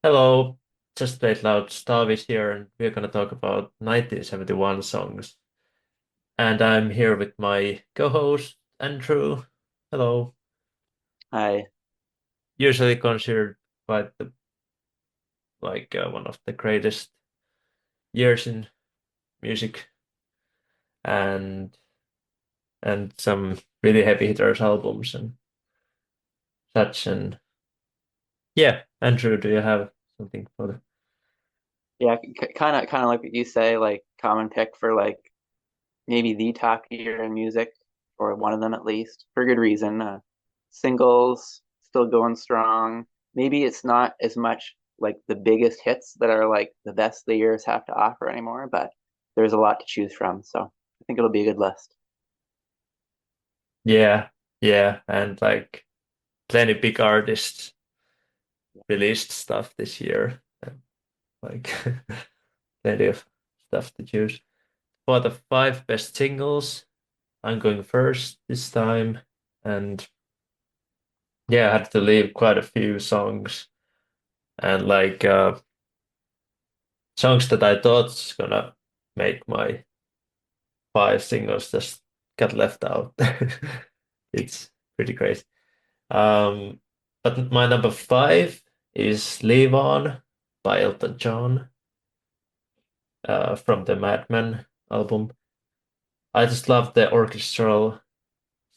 Hello, just played loud. Taavi here, and we're gonna talk about 1971 songs. And I'm here with my co-host Andrew. Hello. Hi. Usually considered quite one of the greatest years in music, and some really heavy hitters albums and such. And yeah, Andrew, do you have something for the? Yeah, kind of like what you say, like common pick for like maybe the top year in music, or one of them at least, for good reason. Singles still going strong. Maybe it's not as much like the biggest hits that are like the best the years have to offer anymore, but there's a lot to choose from. So I think it'll be a good list. Yeah, yeah, and like plenty big artists released stuff this year. Like plenty of stuff to choose. For the five best singles, I'm going first this time. And yeah, I had to leave quite a few songs. And songs that I thought was gonna make my five singles just got left out. It's pretty crazy. Um, but my number five is Leave On by Elton John, from the Madman album. I just love the orchestral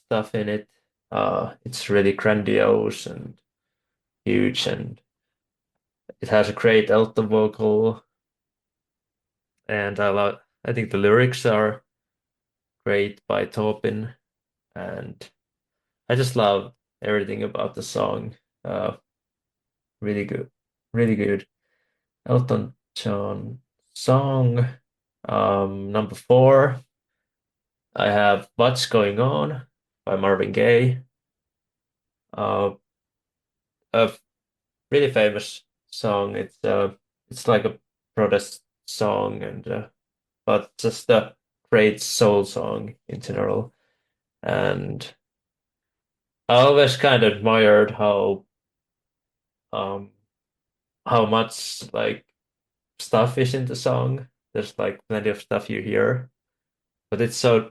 stuff in it. It's really grandiose and huge, and it has a great alto vocal. And I think the lyrics are great by Taupin, and I just love everything about the song. Uh, really good, really good. Elton John song. Number four, I have "What's Going On" by Marvin Gaye. Uh, a really famous song. It's like a protest song, and but just a great soul song in general. And I always kind of admired um how much like stuff is in the song. There's like plenty of stuff you hear, but it's so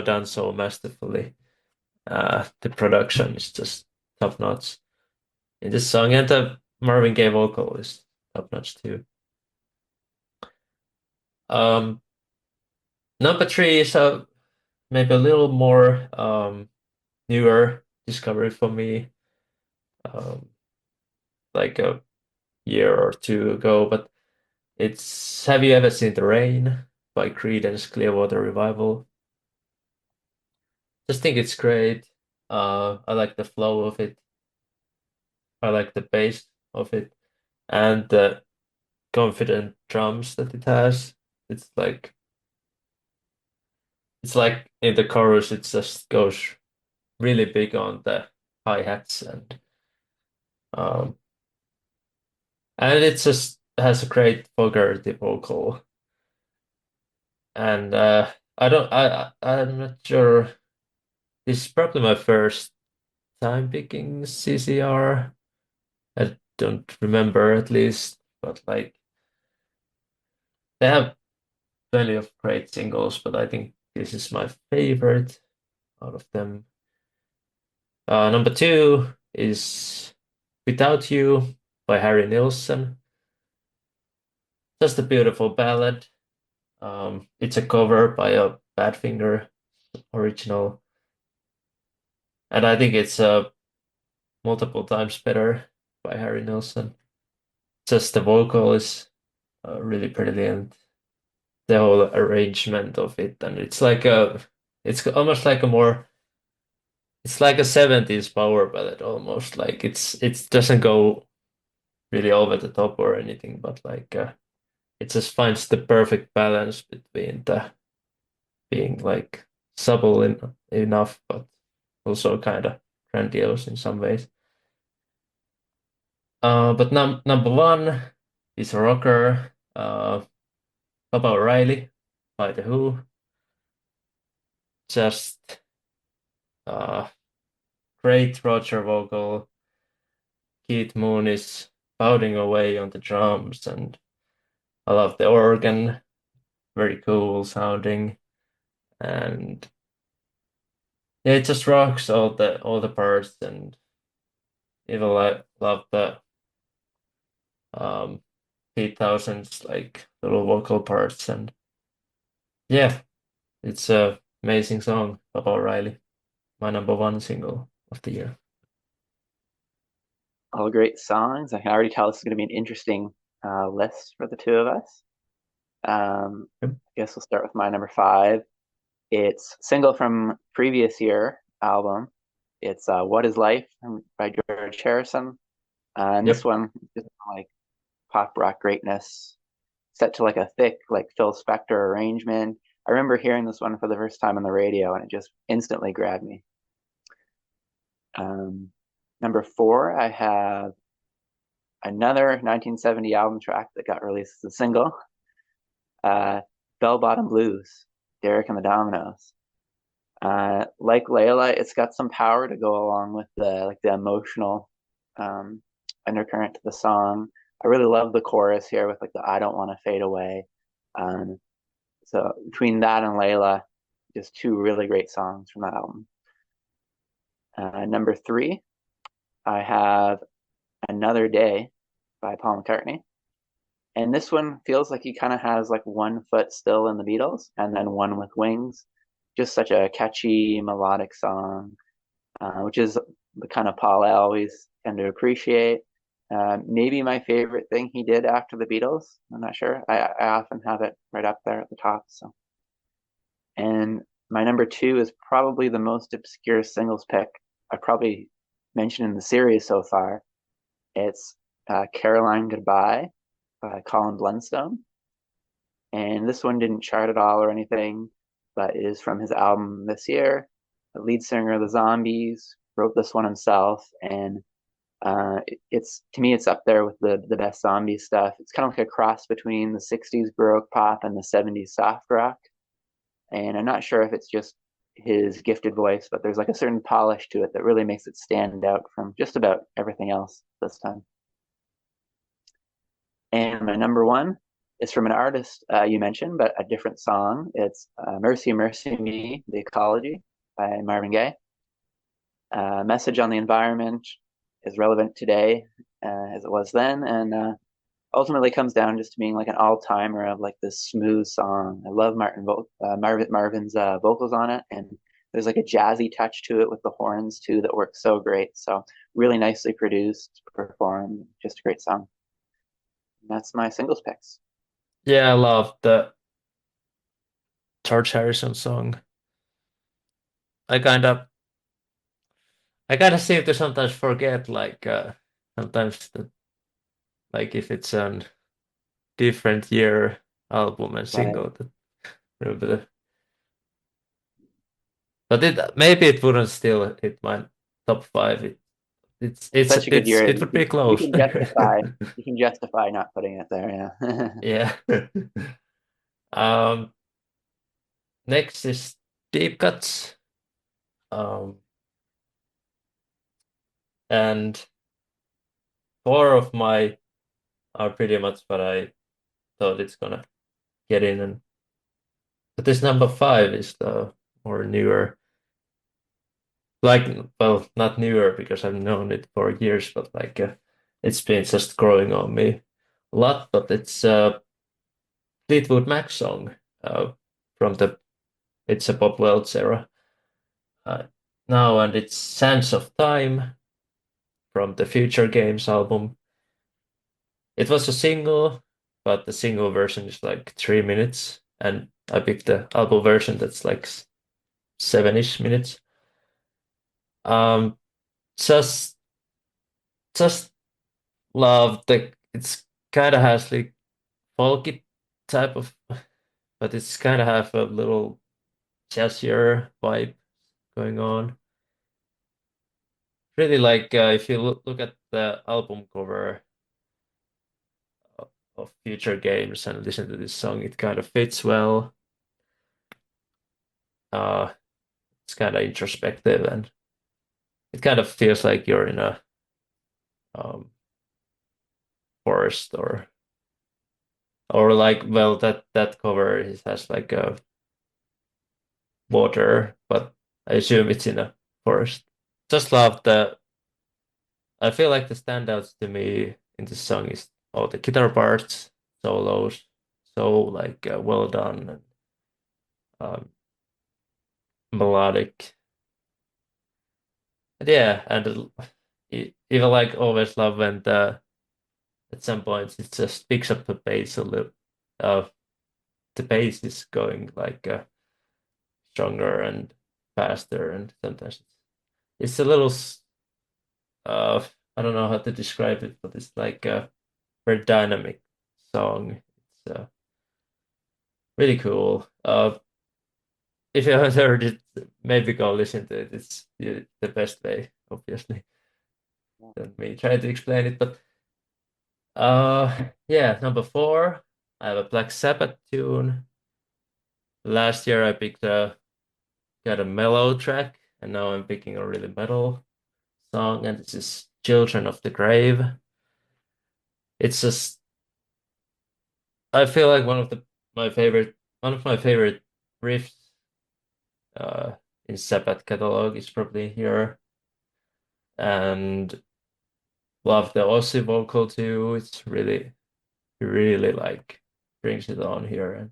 done so masterfully. The production is just top notch in this song, and the Marvin Gaye vocal is top notch too. Um, Number three is maybe a little more newer discovery for me, um, like a year or two ago. But it's Have You Ever Seen the Rain by Creedence Clearwater Revival. Just think it's great. I like the flow of it. I like the bass of it, and the confident drums that it has. It's like it's like in the chorus, it just goes really big on the hi-hats, um, and it just has a great Fogerty vocal. And I'm not sure. This is probably my first time picking CCR. I don't remember at least, but like they have plenty of great singles, but I think this is my favorite out of them. Number two is Without You by Harry Nilsson. Just a beautiful ballad. It's a cover by a Badfinger original, and I think it's multiple times better by Harry Nilsson. Just the vocal is really brilliant. The whole arrangement of it, and it's almost like a more, it's like a 70s power ballad almost. Like it doesn't go really over the top or anything, but it just finds the perfect balance between the being like subtle enough, but also kind of grandiose in some ways. But number one is a rocker, Papa O'Reilly by The Who. Just uh, great Roger vocal. Keith Moon is pounding away on the drums, and I love the organ, very cool sounding, and yeah, it just rocks all the parts, and even like love the um 3000s like little vocal parts, and yeah, it's a amazing song of O'Reilly, my number one single of the year. All great songs. I can already tell this is going to be an interesting list for the two of us. Yep. I guess we'll start with my number five. It's single from previous year album. It's "What Is Life" by George Harrison. And this Yep. one is like pop rock greatness, set to like a thick, like Phil Spector arrangement. I remember hearing this one for the first time on the radio, and it just instantly grabbed me. Um, Number four, I have another 1970 album track that got released as a single, uh, "Bell Bottom Blues," Derek and the Dominoes. Like Layla, it's got some power to go along with the emotional um, undercurrent to the song. I really love the chorus here with like the "I don't want to fade away." Um, so between that and Layla, just two really great songs from that album. Number three, I have "Another Day" by Paul McCartney. And this one feels like he kind of has like one foot still in the Beatles and then one with wings. Just such a catchy melodic song, which is the kind of Paul I always tend to appreciate. Maybe my favorite thing he did after the Beatles. I'm not sure. I often have it right up there at the top. So, and my number two is probably the most obscure singles pick I probably mentioned in the series so far. It's "Caroline Goodbye" by Colin Blunstone. And this one didn't chart at all or anything, but is from his album this year. The lead singer of the Zombies wrote this one himself, and it's to me it's up there with the best zombie stuff. It's kind of like a cross between the '60s baroque pop and the '70s soft rock. And I'm not sure if it's just his gifted voice, but there's like a certain polish to it that really makes it stand out from just about everything else this time. And my number one is from an artist you mentioned, but a different song. It's "Mercy, Mercy Me," The Ecology by Marvin Gaye. Message on the environment is relevant today as it was then, and ultimately comes down just to being like an all-timer of like this smooth song. I love Marvin's vocals on it, and there's like a jazzy touch to it with the horns too that works so great. So really nicely produced, performed, just a great song. And that's my singles picks. Yeah, I love the George Harrison song. I kind of I kind of seem to sometimes forget like sometimes that like if it's a different year album and Right. single that remember but it maybe it wouldn't still hit my top five. Such a good year. It would be You close. can justify not putting it there. Yeah. Yeah. Um, next is deep cuts. Um, and four of my are pretty much what I thought it's gonna get in. And but this number five is the more newer, like well, not newer because I've known it for years, but like it's been just growing on me a lot. But it's a Fleetwood Mac song uh, from the It's a Pop Welts era uh, now, and it's Sands of Time from the Future Games album. It was a single, but the single version is like 3 minutes, and I picked the album version that's like 7-ish minutes. Um, just just love the it's kind of has like folky type of, but it's kind of have a little jazzier vibe going on. Really like if you look at the album cover of Future Games and listen to this song, it kind of fits well. Uh, it's kind of introspective and it kind of feels like you're in a um, forest or like well that cover it has like a water, but I assume it's in a forest. Just love the I feel like the standouts to me in this song is all the guitar parts, solos, so like well done and um, melodic. And yeah, and even like always love when at some points it just picks up the pace a little. Uh, the pace is going like stronger and faster, and sometimes it's a little uh I don't know how to describe it, but it's like a very dynamic song. It's really cool. If you haven't heard it, maybe go listen to it. It's the best way, obviously, Yeah. than me trying to explain it. But yeah, number four, I have a Black Sabbath tune. Last year I picked a got a mellow track, and now I'm picking a really metal song, and this is Children of the Grave. It's just I feel like one of my favorite riffs uh in Sabbath catalog is probably here, and love the Aussie vocal too. It's really like brings it on here, and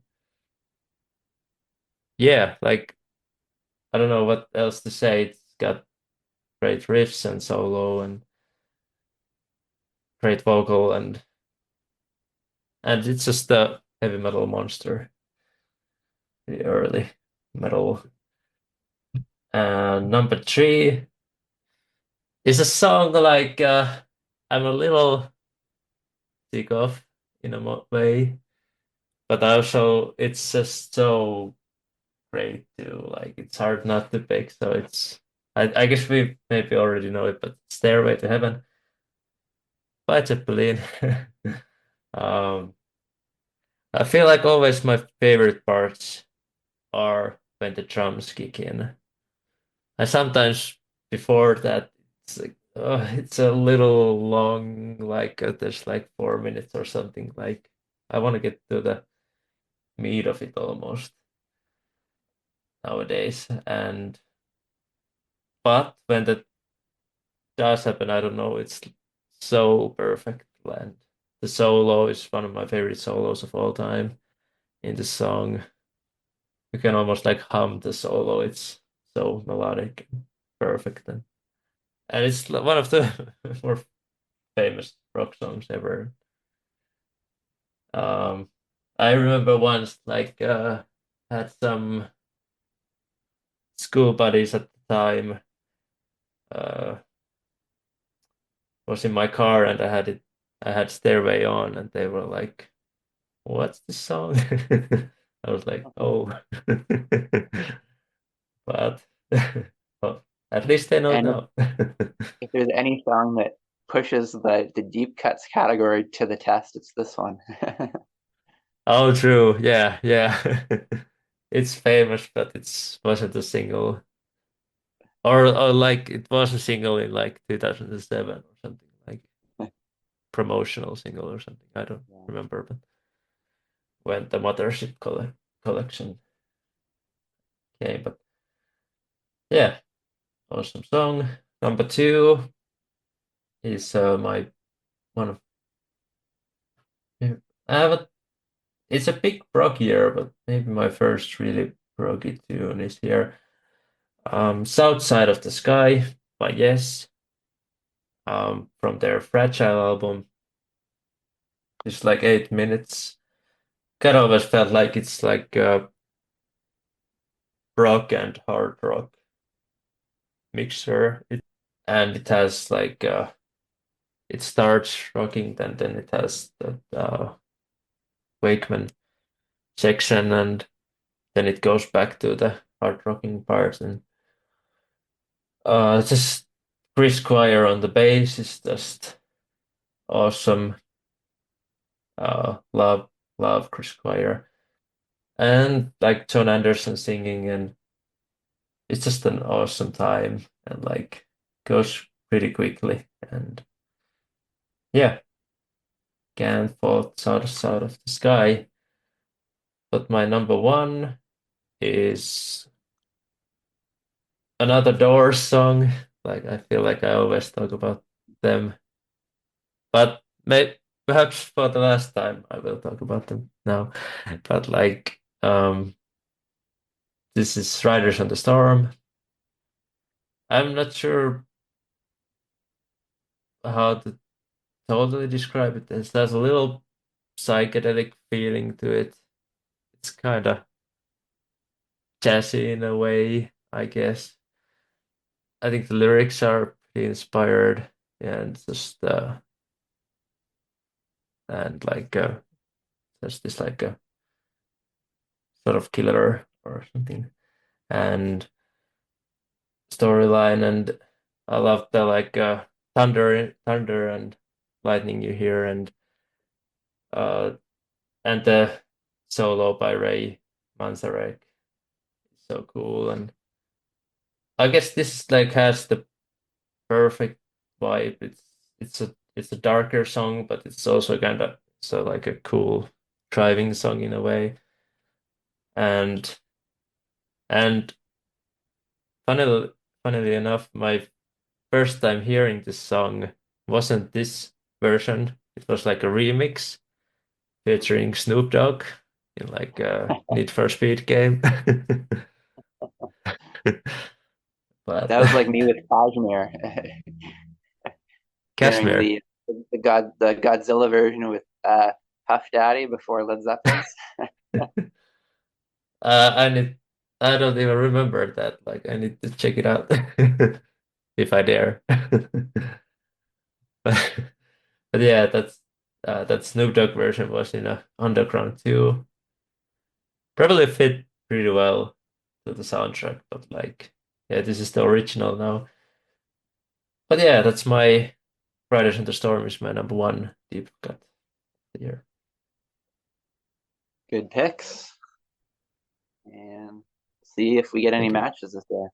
yeah, like I don't know what else to say. It's got great riffs and solo and great vocal, and it's just a heavy metal monster, the early metal. And number three is a song like I'm a little sick of in a way, but also it's just so great too. Like it's hard not to pick. So I guess we maybe already know it, but Stairway to Heaven by Zeppelin. Um, I feel like always my favorite parts are when the drums kick in. And sometimes before that, it's like, oh, it's a little long, like there's like 4 minutes or something. Like I want to get to the meat of it almost nowadays. And but when that does happen, I don't know, it's so perfect. And the solo is one of my favorite solos of all time in the song. You can almost like hum the solo. It's so melodic, and perfect, and it's one of the more famous rock songs ever. Um, I remember once like had some school buddies at the time. Uh, was in my car and I had Stairway on, and they were like, "What's this song?" I was like, "Oh," but well, at least they know And now. if there's any song that pushes the deep cuts category to the test, it's this one. Oh, true. Yeah, yeah. It's famous, but it's wasn't a single, or like it was a single in like 2007 or something, like promotional single or something. I don't Yeah. remember, but when the Mothership collection came, but yeah, awesome song. Number two is my one of I have a it's a big prog year, but maybe my first really proggy tune is here. South Side of the Sky by Yes, from their Fragile album. It's like 8 minutes. Kind of always felt like it's like rock and hard rock mixture. And it has like it starts rocking, then it has the Wakeman section, and then it goes back to the hard rocking part, and just Chris Squire on the bass is just awesome. Love Chris Squire, and like John Anderson singing, and it's just an awesome time, and like goes pretty quickly, and yeah, can't fall out of the sky. But my number one is another Doors song. Like I feel like I always talk about them, but perhaps for the last time I will talk about them now. But like this is Riders on the Storm. I'm not sure how to totally describe it. There's a little psychedelic feeling to it. It's kind of jazzy in a way, I guess. I think the lyrics are pretty inspired and just and like there's this like a sort of killer or something and storyline, and I love the like thunder and lightning you hear, uh and the solo by Ray Manzarek is so cool. And I guess this like has the perfect vibe. It's a darker song, but it's also kind of so like a cool driving song in a way. And and funnily funnily enough, my first time hearing this song wasn't this version. It was like a remix featuring Snoop Dogg in like a Need for Speed game. But That was like me with Cashmere, hearing Cashmere. the Godzilla version with Puff Daddy before Led Zeppelin's. I need. I don't even remember that. Like, I need to check it out if I dare. But, but yeah, that Snoop Dogg version was in a Underground too. Probably fit pretty well to the soundtrack, but like, yeah, this is the original now. But yeah, that's my Riders on the Storm is my number one deep cut here. Good picks, and see if we get any Thank you. matches this year.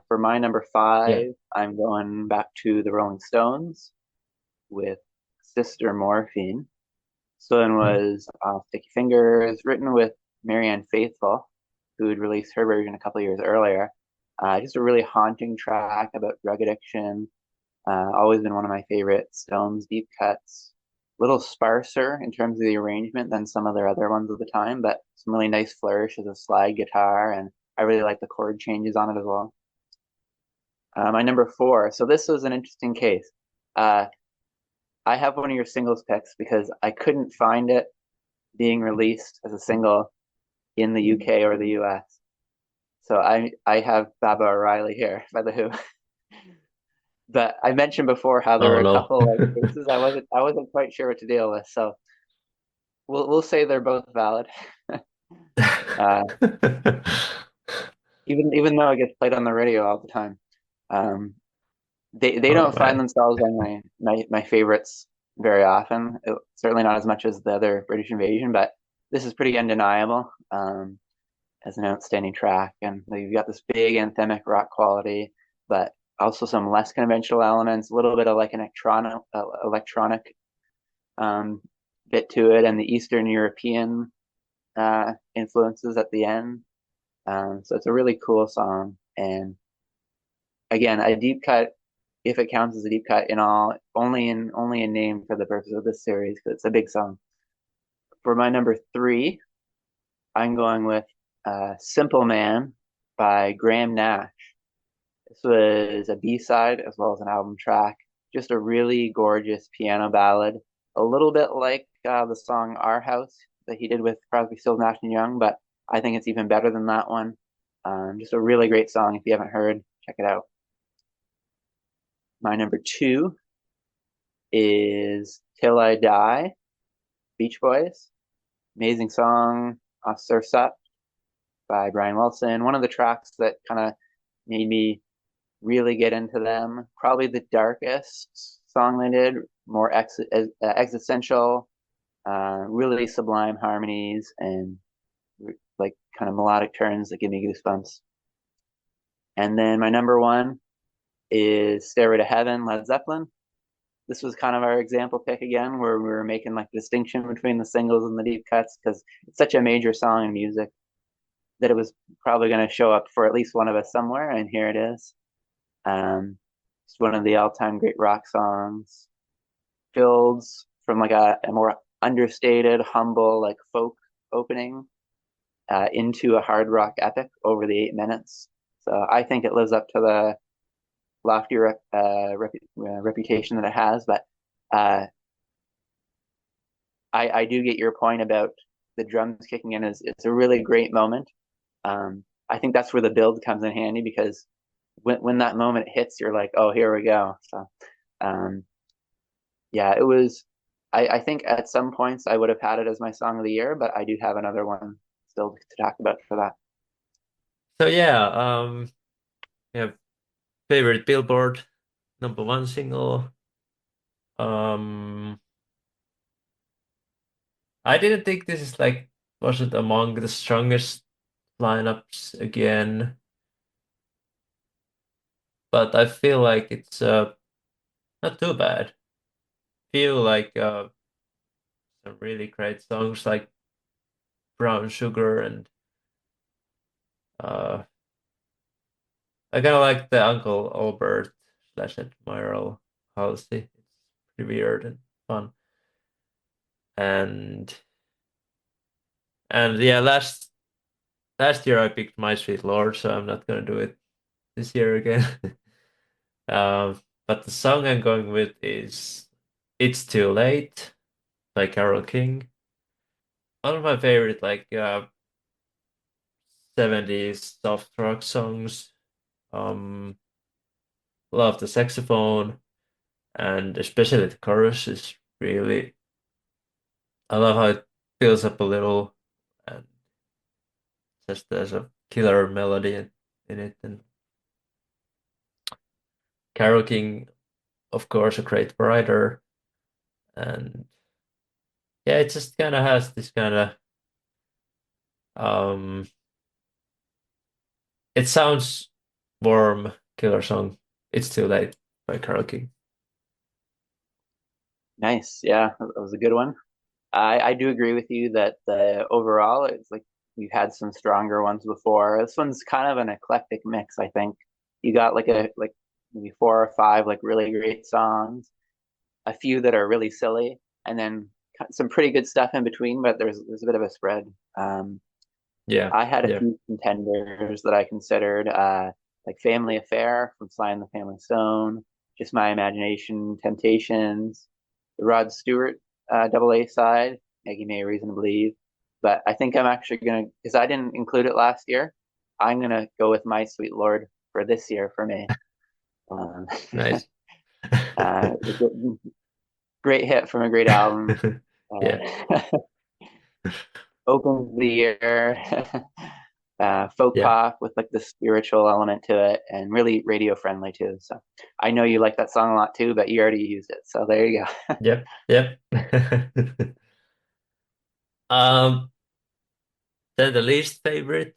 For my number Yeah. five, I'm going back to the Rolling Stones with Sister Morphine. So then Mm. was Sticky Fingers, written with Marianne Faithfull, who had released her version a couple of years earlier. Just a really haunting track about drug addiction. Always been one of my favorite Stones deep cuts. A little sparser in terms of the arrangement than some of their other ones of the time, but some really nice flourishes of slide guitar, and I really like the chord changes on it as well. My number four. So this was an interesting case. Uh, I have one of your singles picks because I couldn't find it being released as a single in the UK or the US. So I have Baba O'Reilly here by the Who. But I mentioned before how there were Oh a no. couple like cases I wasn't quite sure what to deal with. So we'll say they're both valid. Uh, even though it gets played on the radio all the time. Um, they Oh don't find man. themselves on my favorites very often. Certainly not as much as the other British Invasion, but this is pretty undeniable as an outstanding track. And you've got this big anthemic rock quality, but also some less conventional elements, a little bit of like an electronic um, bit to it, and the Eastern European influences at the end. So it's a really cool song, and again, a deep cut, if it counts as a deep cut in all, only in name for the purpose of this series because it's a big song. For my number three, I'm going with "Simple Man" by Graham Nash. This was a B-side as well as an album track. Just a really gorgeous piano ballad, a little bit like the song "Our House" that he did with Crosby, Stills, Nash and Young, but I think it's even better than that one. Just a really great song. If you haven't heard, check it out. My number two is "Till I Die," Beach Boys. Amazing song off Surf's Up by Brian Wilson. One of the tracks that kind of made me really get into them. Probably the darkest song they did, more existential, really sublime harmonies and like kind of melodic turns that give me goosebumps. And then my number one is Stairway to Heaven, Led Zeppelin. this was kind of our example pick again, where we were making like the distinction between the singles and the deep cuts because it's such a major song in music that it was probably going to show up for at least one of us somewhere, and here it is. Um, it's one of the all-time great rock songs, builds from like a more understated, humble, like folk opening into a hard rock epic over the 8 minutes. So I think it lives up to the lofty reputation that it has. But uh, I do get your point about the drums kicking in. Is It's a really great moment. I think that's where the build comes in handy because when that moment hits, you're like, oh, here we go. So um, yeah, it was. I think at some points I would have had it as my song of the year, but I do have another one still to talk about for that. So yeah, yeah, favorite Billboard #1 single. Um, I didn't think this is like wasn't among the strongest lineups again, but I feel like it's not too bad. Feel like some really great songs like Brown Sugar and uh I kind of like the Uncle Albert / Admiral Halsey. It's pretty weird and fun. And yeah, last year I picked My Sweet Lord, so I'm not gonna do it this year again. But the song I'm going with is It's Too Late by Carole King. One of my favorite like 70s soft rock songs. Um, love the saxophone and especially the chorus is really I love how it builds up a little and just there's a killer melody in it. And Carole King, of course, a great writer. And yeah, it just kind of has this kind of um, it sounds warm, killer song. It's Too Late by Carole King. Nice, yeah, that was a good one. I do agree with you that the overall it's like we've had some stronger ones before. This one's kind of an eclectic mix, I think. You got like maybe 4 or 5 like really great songs, a few that are really silly, and then some pretty good stuff in between, but there's a bit of a spread. Um, Yeah, I had a yeah, few contenders that I considered, like Family Affair from Sly and the Family Stone, Just My Imagination, Temptations, the Rod Stewart double A side, Maggie May Reason to Believe. But I think I'm actually gonna, because I didn't include it last year, I'm gonna go with My Sweet Lord for this year for me. Um, nice. great hit from a great album. Yeah, Uh, opens the year. Folk yeah, pop with like the spiritual element to it and really radio friendly too. So I know you like that song a lot too, but you already used it. So there you go. yep, yep. Um, then the least favorite.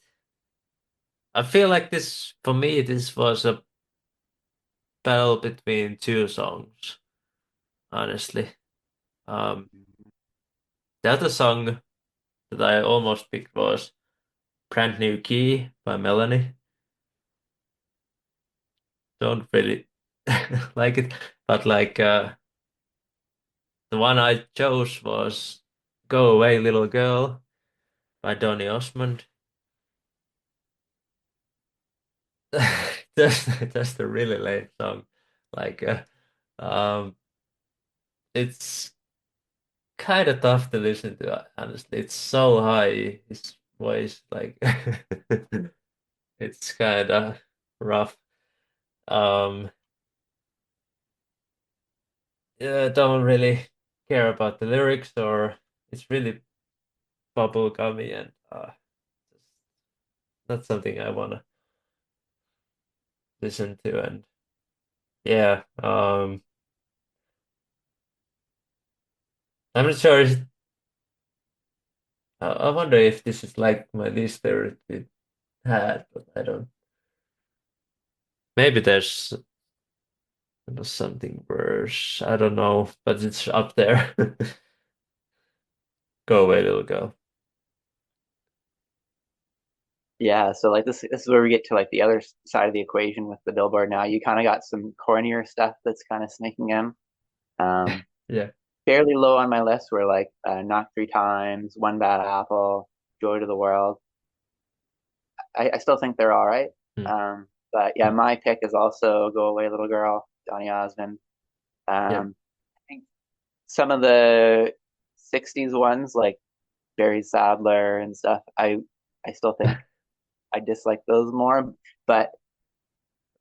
I feel like this for me this was a battle between two songs, honestly. Um, the other song that I almost picked was Brand New Key by Melanie. Don't really like it, but like the one I chose was Go Away Little Girl by Donny Osmond. That's the really lame song. Like um it's kind of tough to listen to, honestly. It's so high, his voice, like it's kind of rough. Um, yeah, don't really care about the lyrics, or it's really bubblegummy and just not something I wanna listen to. And yeah, I'm not sure. I wonder if this is like my least favorite we had, but I don't. Maybe there's. It was something worse. I don't know, but it's up there. Go away, little girl. Yeah, so like this is where we get to like the other side of the equation with the Billboard now. You kind of got some cornier stuff that's kind of sneaking in. Um, Yeah. Fairly low on my list were like Knock Three Times, One Bad Apple, Joy to the World. I still think they're all right. Mm, But yeah, mm, my pick is also Go Away Little Girl, Donny Osmond. yeah. I think some of the 60s ones like Barry Sadler and stuff, I still think I dislike those more. But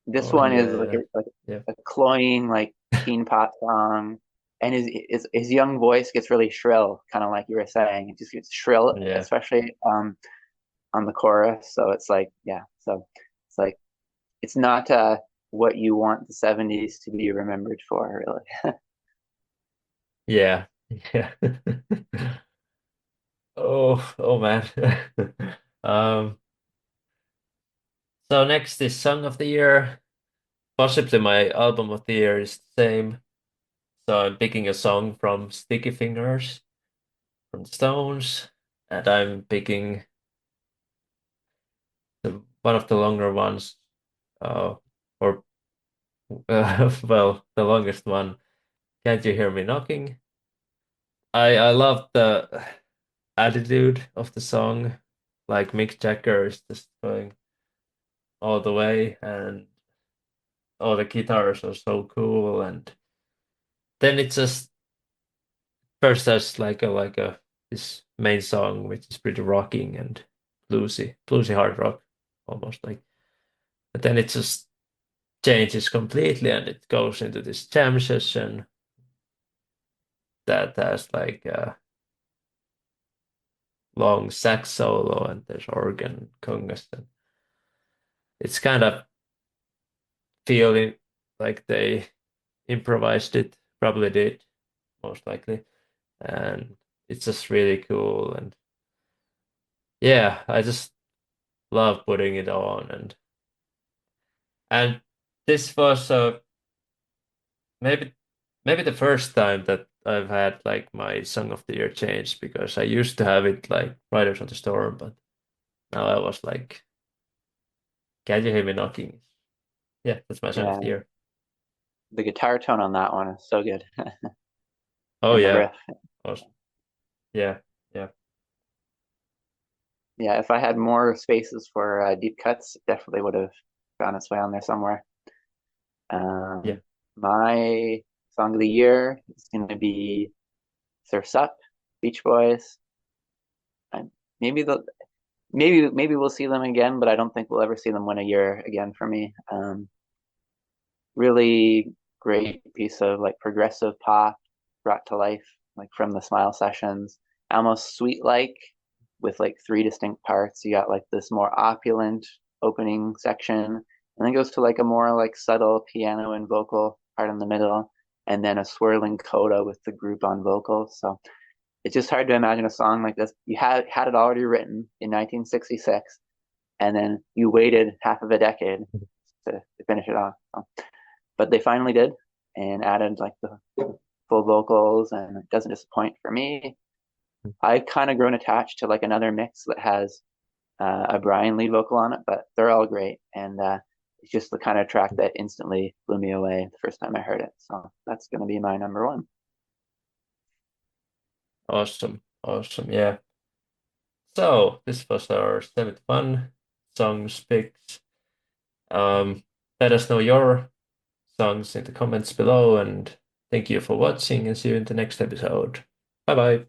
this Oh one is like yeah. Yeah. a cloying like teen pop song, and his young voice gets really shrill, kind of like you were saying. It just gets shrill, Yeah. especially on the chorus. So it's like it's like it's not what you want the '70s to be remembered for, really. Yeah. Yeah. Oh man. Um, so next is Song of the Year. Possibly my album of the year is the same. So I'm picking a song from Sticky Fingers from the Stones, and I'm picking one of the longer ones, or well, the longest one. Can't You Hear Me Knocking? I love the attitude of the song. Like Mick Jagger is just going all the way, and all the guitars are so cool. And then it just first there's like a this main song which is pretty rocking and bluesy hard rock almost like. But then it just changes completely and it goes into this jam session that has like a long sax solo and there's organ congas and it's kind of feeling like they improvised it, probably did, most likely. And it's just really cool. And yeah, I just love putting it on. And this was maybe maybe the first time that I've had like my Song of the Year changed because I used to have it like Riders on the Storm, but now I was like, Can You Hear Me Knocking? Yeah, that's my Song of Yeah, the Year. the guitar tone on that one is so good, Oh and the yeah. riff. Awesome. Yeah, yeah, Yeah, if I had more spaces for deep cuts, it definitely would have found its way on there somewhere. yeah. Um, my song of the year is going to be Surf's Up, Beach Boys. And maybe the maybe we'll see them again, but I don't think we'll ever see them win a year again for me. Really great piece of like progressive pop brought to life, like from the Smile sessions, almost sweet like with like three distinct parts. You got like this more opulent opening section, and then goes to like a more like subtle piano and vocal part in the middle, and then a swirling coda with the group on vocals. So it's just hard to imagine a song like this. You had it already written in 1966, and then you waited half of a decade to finish it off. So, but they finally did and added like the full vocals, and it doesn't disappoint for me. I've kind of grown attached to like another mix that has a Brian lead vocal on it, but they're all great, and it's just the kind of track that instantly blew me away the first time I heard it. So that's going to be my number one. Awesome. Awesome. Yeah. So this was our 71 songs picks. Um, Let us know your songs in the comments below, and thank you for watching and see you in the next episode. Bye bye.